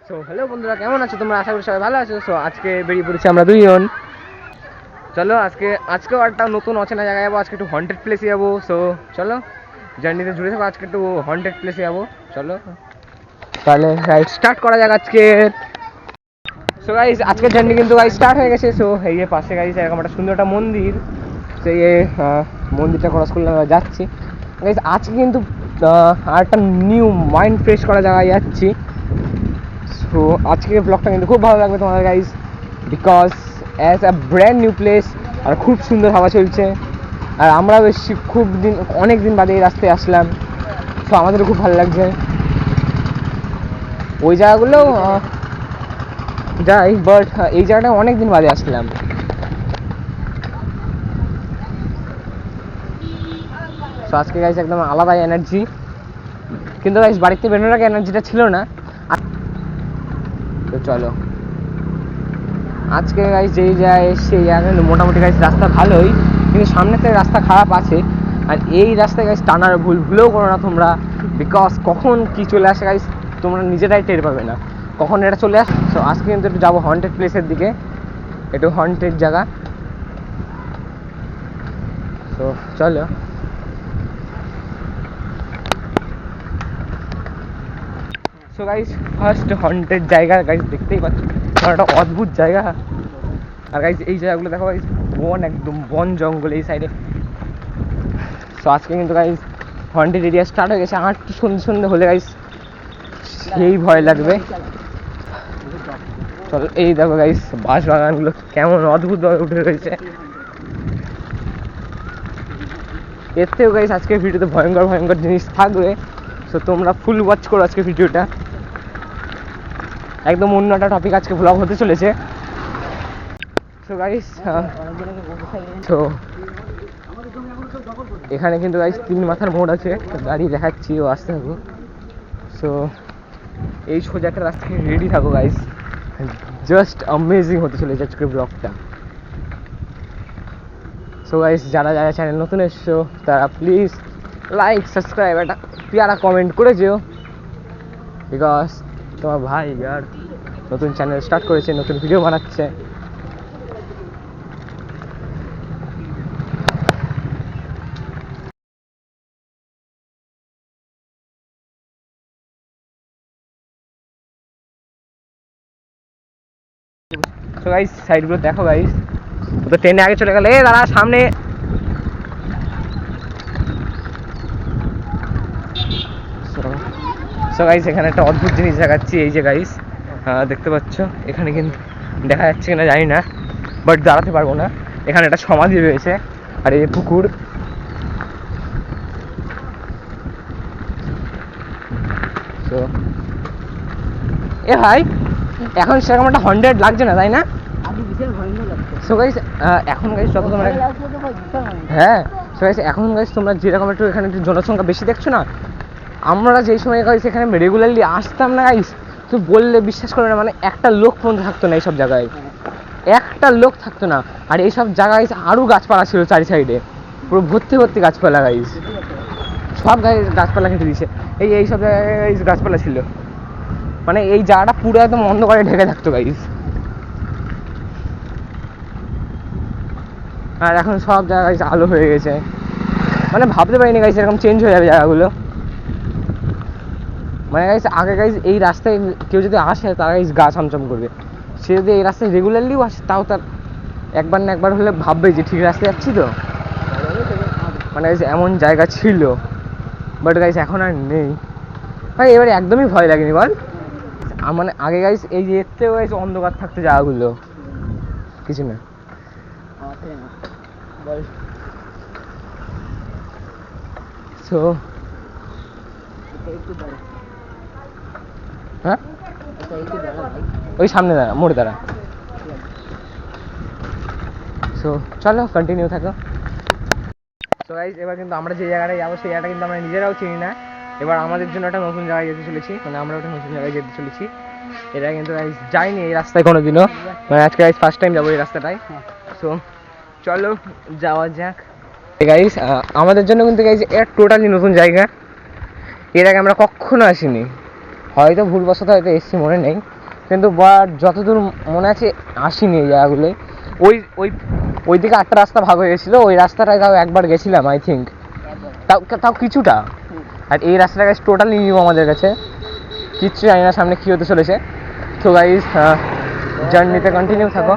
So hello বন্ধুরা, কেমন আছো তোমরা? আশা করি সবাই ভালো আছো। সো আজকে বেরিয়ে পড়েছি আমরা দুইজন। চলো আজকেও একটা নতুন অচেনা জায়গায় যাবো। আজকে একটু হন্টেড প্লেসে যাবো। সো চলো জার্নিতে জুড়ে থাকো। আজকে একটু হন্টেড প্লেসে যাবো। চলো তাহলে রাইড স্টার্ট করা যাক আজকে। সো গাইস আজকের জার্নি কিন্তু গাইস স্টার্ট হয়ে গেছে। সো এই যে পাশে গাইস এরকম একটা সুন্দর একটা মন্দির। সেই মন্দিরটা ক্রস করলে আমরা যাচ্ছি গাইস। আজকে কিন্তু আর একটা নিউ মাইন্ড ফ্রেশ করা জায়গায় যাচ্ছি। সো আজকের ব্লগটা কিন্তু খুব ভালো লাগবে তোমাদের guys, because as a brand new place আর খুব সুন্দর হাওয়া চলছে। আর আমরা বেশি অনেক দিন বাদে এই রাস্তায় আসলাম। সো আমাদেরও খুব ভালো লাগছে। ওই জায়গাগুলো যাই, বাট এই জায়গাটা অনেক দিন বাদে আসলাম। সো আজকে গাইস একদম আলাদা এনার্জি, কিন্তু গাইস বাড়িতে বেরোনোর আগে এনার্জিটা ছিল না। তো চলো আজকে গাইস যেই যায় সেই জায়গায় মোটামুটি গাইস রাস্তা ভালোই, কিন্তু সামনে থেকে রাস্তা খারাপ আছে। আর এই রাস্তায় গাইস টানার ভুলেও করো না তোমরা, বিকজ কখন কি চলে আসে গাইস তোমরা নিজেরাই টের পাবে না কখন এটা চলে আসে। সো আজকে কিন্তু একটু যাবো হন্টেড প্লেসের দিকে, একটু হন্টেড জায়গা। তো চলো সো গাইস ফার্স্ট হন্টেড জায়গা গাইস দেখতেই পাচ্ছ, একটা অদ্ভুত জায়গা। আর গাইস এই জায়গাগুলো দেখো গাইস, একদম বন জঙ্গল এই সাইডে। সো আজকে কিন্তু গাইস হন্টেড এরিয়া স্টার্ট হয়ে গেছে। আর একটু সন্ধে হলে গাইস সেই ভয় লাগবে। চলো এই দেখো গাইস বাঁশ বাগানগুলো কেমন অদ্ভুতভাবে উঠে রয়েছে। এর থেকেও গাইস আজকের ভিডিওতে ভয়ঙ্কর জিনিস থাকবে। সো তোমরা ফুল ওয়াচ করো আজকে ভিডিওটা। একদম অন্য একটা টপিক আজকে ব্লগ হতে চলেছে। সো গাইস তো এখানে কিন্তু গাইস 3 মাথার মোড় আছে, গাড়ি দেখাচ্ছি ও আসতে থাকো। সো এই সোজা একটা রাস্তায় রেডি থাকো গাইস, জাস্ট অ্যামেজিং হতে চলেছে আজকের ব্লগটা। সো গাইস যারা চ্যানেল নতুন এসছো তারা প্লিজ লাইক সাবস্ক্রাইব একটা পিয়ারা কমেন্ট করে যেও, বিকজ তোমার ভাই আর নতুন চ্যানেল স্টার্ট করেছে, নতুন ভিডিও বানাচ্ছে। তো গাইস সাইডগুলো দেখো গাইস, তো ট্রেনে আগে চলে গেলে দাঁড়া সামনে। সো গাইস এখানে একটা অদ্ভুত জিনিস দেখাচ্ছি। এই যে গাইস দেখতে পাচ্ছ, এখানে কিন্তু দেখা যাচ্ছে কিনা জানি না, বাট দাঁড়াতে পারবো না। এখানে একটা সমাধি রয়েছে আর এই পুকুর। তো এ ভাই এখন সেরকম একটা 100 লাগছে না, তাই না? সো গাইস এখন গাইস যত তোমরা হ্যাঁ সো গাইস এখন গাইস তোমরা যেরকম একটু এখানে একটু জনসংখ্যা বেশি দেখছো না, আমরা যেই সময় গাইস এখানে রেগুলারলি আসতাম না গাইস, তো বললে বিশ্বাস করে না, মানে একটা লোক পর্যন্ত থাকতো না এইসব জায়গায়, একটা লোক থাকতো না। আর এইসব জায়গায় আরও গাছপালা ছিল চারি সাইডে, পুরো ভর্তি গাছপালা গাইস, সব গাছপালা কেটে দিয়েছে। এইসব জায়গায় গাইস গাছপালা ছিল, মানে এই জায়গাটা পুরো একদম অন্ধকারে ঢেকে থাকতো গাইস। আর এখন সব জায়গায় আলো হয়ে গেছে, মানে ভাবতে পারিনি গাইস এরকম চেঞ্জ হয়ে যাবে জায়গাগুলো। মানে গাইস আগে গাইস এই রাস্তায় কেউ যদি আসে তারা গাইস গা ছমছম করবে। সে যদি এই রাস্তায় রেগুলারলিও আসে তাও তার একবার না একবার হলে ভাববে যে ঠিক রাস্তায় যাচ্ছি তো। মানে গাইস এমন জায়গা ছিল, বাট গাইস এখন আর নেই ভাই। এবারে একদমই ভয় লাগেনি বল। মানে আগে গাইস এই যে এর থেকেও গাইস অন্ধকার থাকতে জায়গাগুলো কিছু না। সো হ্যাঁ ওই সামনে দাঁড়া, মোড়ে দাঁড়া। সো চলো কন্টিনিউ থাকো। সো গাইস এবার কিন্তু আমরা যে জায়গাটায় যাবো সেই জায়গাটা কিন্তু আমরা নিজেরাও চিনি না। এবার আমাদের জন্য একটা নতুন জায়গায় যেতে চলেছি, মানে আমরা একটা নতুন জায়গায় যেতে চলেছি। এটা কিন্তু গাইস যাইনি এই রাস্তায় কোনোদিনও, মানে আজকে গাইস ফার্স্ট টাইম যাবো এই রাস্তাটায়। সো চলো যাওয়া যাক। গাইস আমাদের জন্য কিন্তু গাইস এটা টোটালি নতুন জায়গা, এর আগে আমরা কখনো আসিনি। হয়তো ভুলবশত হয়তো এসছি মনে নেই, কিন্তু বাট যতদূর মনে আছে আসিনি এই জায়গাগুলোয়। ওই ওই ওই দিকে 8টা রাস্তা ভাগ হয়ে গেছিলো, ওই রাস্তাটায় তাও একবার গেছিলাম আই থিঙ্ক, তাও তাও কিছুটা। আর এই রাস্তাটা গাইস টোটালি নিউ আমাদের কাছে, কিচ্ছু জানি না সামনে কী হতে চলেছে। তো গাইস জার্নিতে কন্টিনিউ থাকো।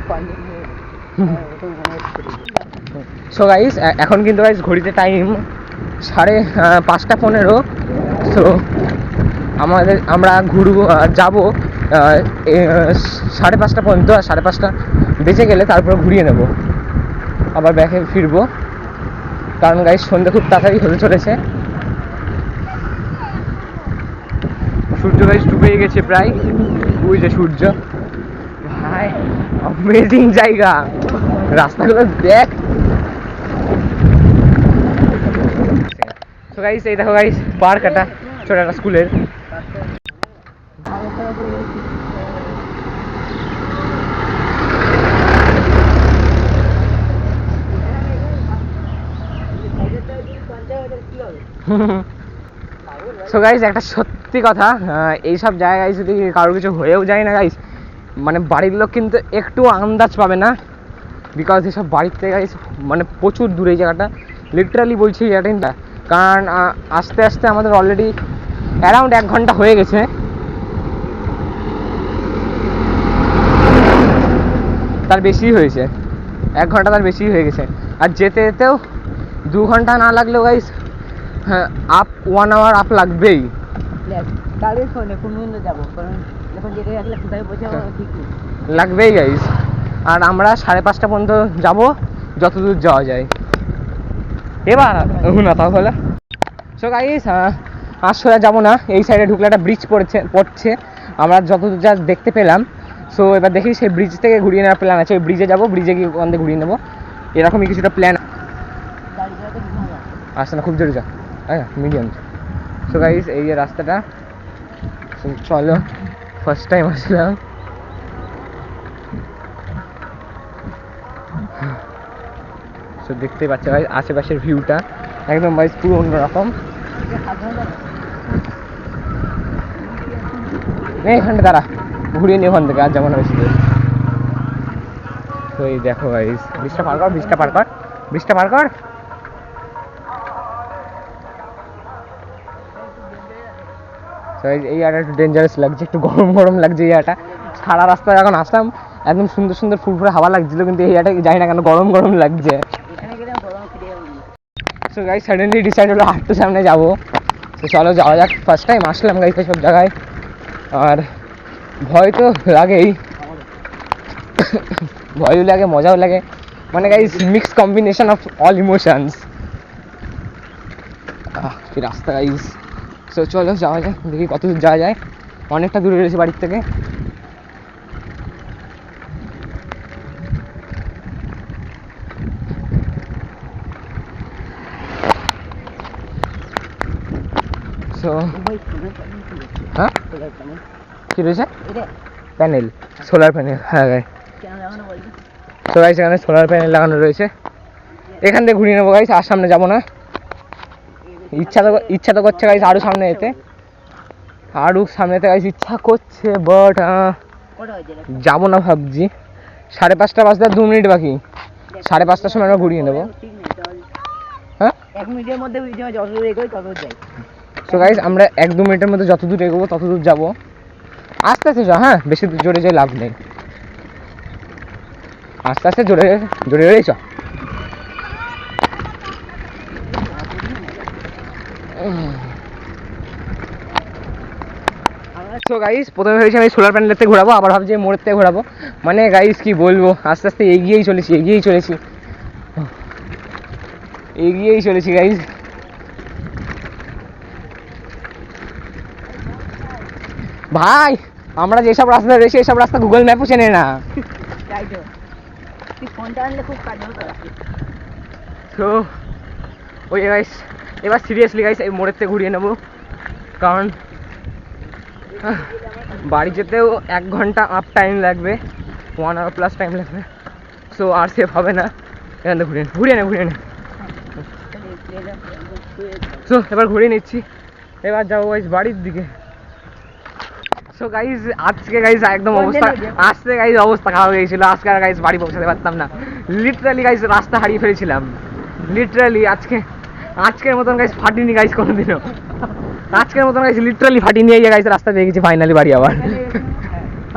সো গাইস এখন কিন্তু গাইস ঘড়িতে টাইম 5:15। সো আমরা ঘুরবো, যাবো 5:30 পর্যন্ত। আর 5:30 বেঁচে গেলে তারপর ঘুরিয়ে নেব, আবার ব্যাকে ফিরবো, কারণ গাইস সন্ধ্যে খুব তাড়াতাড়ি হতে চলেছে। সূর্য গাইস ডুবেই গেছে প্রায়, ওই যে সূর্য। ভাই অ্যামেজিং জায়গা, রাস্তাগুলো দেখ। তো গাইস এই দেখো গাইস পার্ক একটা ছোট একটা স্কুলের। সো গাইস একটা সত্যি কথা, এইসব জায়গায় যদি কারোর কিছু হয়েও যায় না গাইস, মানে বাড়ির লোক কিন্তু একটু আন্দাজ পাবে না, বিকজ এসব বাড়ির থেকে গাইস মানে প্রচুর দূরে এই জায়গাটা, লিটারালি বলছি এই জায়গাটা। কারণ আস্তে আস্তে আমাদের অলরেডি অ্যারাউন্ড 1 ঘন্টা হয়ে গেছে, তার বেশি হয়েছে, 1 ঘন্টা তার বেশি হয়ে গেছে। আর যেতে যেতেও 2 ঘন্টা না লাগলেও গাইস হ্যাঁ 1 আওয়ার আপ লাগবেই। লাগবেই গাইস। আর আমরা 5:30 পর্যন্ত যাবো, যতদূর যাওয়া যায়। এবার না তাহলে সো গাইস আর সোজা যাবো না, এই সাইডে ঢুকলে একটা ব্রিজ পড়ছে আমরা যতদূর যা দেখতে পেলাম। সো এবার দেখি সেই ব্রিজ থেকে ঘুরিয়ে নেওয়ার প্ল্যান আছে, ওই ব্রিজে যাবো, ব্রিজে গিয়ে ওখান থেকে ঘুরিয়ে নেবো, এরকমই কিছুটা প্ল্যান আসছে না। খুব জোরে যা, হ্যাঁ মিডিয়াম। সো গাইস এই যে রাস্তাটা, চলো ফার্স্ট টাইম আসলাম। সো দেখতেই পাচ্ছ ভাই আশেপাশের ভিউটা একদম ভাই পুরো অন্যরকম। এখানটা দাঁড়া, ঘুরিয়ে নিই ওখান থেকে, আর যেমন বেশি। তো এই দেখো গাইস ব্রিজটা পার কর, ব্রিজটা পার কর, ব্রিজটা পার কর। এই জায়গাটা একটু ডেঞ্জারাস লাগছে, একটু গরম গরম লাগছে এই জায়গাটা। সারা রাস্তা যখন আসলাম একদম সুন্দর সুন্দর ফুরফুরে হাওয়া লাগছিল, কিন্তু এই জায়গাটা জানি না কেন গরম গরম লাগছে। সো গাইস সাডেনলি ডিসাইড হলো হাঁটতে সামনে যাবো। তো চলো যাওয়া যাক, ফার্স্ট টাইম আসলাম গাইস সব জায়গায়, আর ভয় তো লাগেই, ভয়ও লাগে মজাও লাগে, মানে guys mix combination of all emotions. কি রাস্তা গাইস। সো চলো যাওয়া যায়, দেখি কত দূর যাওয়া যায়, অনেকটা দূরে রয়েছে বাড়ির থেকে। সো হ্যাঁ কি রয়েছে প্যানেল, সোলার প্যানেল। হ্যাঁ গাই সো গাইস এখানে সোলার প্যানেল লাগানো রয়েছে, এখান থেকে ঘুরিয়ে নেবো গাইস, আর সামনে যাবো না। ইচ্ছা তো করছে গাইস আরও সামনে যেতে, আরও সামনেতে গাইস ইচ্ছা করছে, বাট যাবো না ভাবছি। 5:30 বাজতে 2 মিনিট বাকি, 5:30টার সময় আমরা ঘুরিয়ে নেবো। হ্যাঁ 1 মিনিটের মধ্যে যতদূর এগোই ততদূর যাই। সো গাইস আমরা 1-2 মিনিটের মধ্যে যতদূর এগোবো ততদূর যাবো, আস্তে আস্তে যাও, হ্যাঁ বেশি জোরে যেয়ে লাভ নেই, আস্তে আস্তে জোরে জোরে জোরেই চ। সো গাইস প্রথমে ভেবেছি আমি সোলার প্যানেলের থেকে ঘোরাবো, আবার ভাবছি মোড়ের থেকে ঘোরাবো, মানে গাইস কি বলবো, আস্তে আস্তে এগিয়েই চলেছি গাইস। ভাই আমরা যেসব রাস্তা রয়েছে এসব রাস্তা গুগল ম্যাপও চেনে না। তো ওই গাইস এবার সিরিয়াসলি গাইস এই মোড়ের থেকে ঘুরিয়ে নেবো, কারণ বাড়ি যেতেও 1 ঘন্টা আপ টাইম লাগবে, 1 আওয়ার প্লাস টাইম লাগবে। সো আর সেফ হবে না, এখান থেকে ঘুরিয়ে নে। সো এবার ঘুরিয়ে নিচ্ছি, এবার যাবো গাইস বাড়ির দিকে। সো গাইজ আজকে গাইজ একদম অবস্থা আজকে গাইজ অবস্থা খারাপ হয়ে গেছিল। আজকে আর গাইজ বাড়ি পৌঁছাতে পারতাম না, লিটারালি গাইজ রাস্তা হারিয়ে ফেলেছিলাম। লিটারালি আজকের মতন গাইজ ফাটিনি গাইজ কোনোদিনও, আজকের মতন গাইজ লিটারালি ফাটিনি, এই গাইজ রাস্তা পেয়ে গেছি ফাইনালি বাড়ি আবার।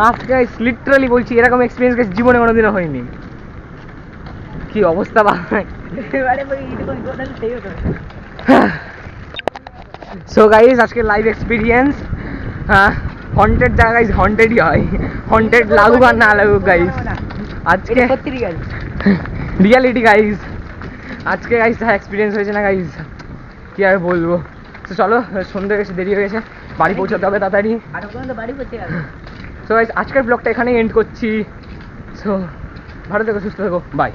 আজকে গাইজ লিটারালি বলছি এরকম এক্সপিরিয়েন্স গাইজ জীবনে কোনোদিনও হয়নি। কি অবস্থা ভাই। সো গাইজ আজকে লাইভ এক্সপিরিয়েন্স, হ্যাঁ হন্টেড জায়গা গাইজ হন্টেডই হয়, হন্টেড লাগুক আর না লাগুক গাইজ। আজকে রিয়ালিটি গাইজ, আজকে গাইজ যা এক্সপিরিয়েন্স হয়েছে না গাইজ কি আর বলবো। তো চলো সন্ধ্যে গেছে, দেরি হয়ে গেছে, বাড়ি পৌঁছাতে হবে তাড়াতাড়ি। সো গাইজ আজকের ব্লগটা এখানেই এন্ড করছি। সো ভালো থেকো, সুস্থ থেকো, বাই।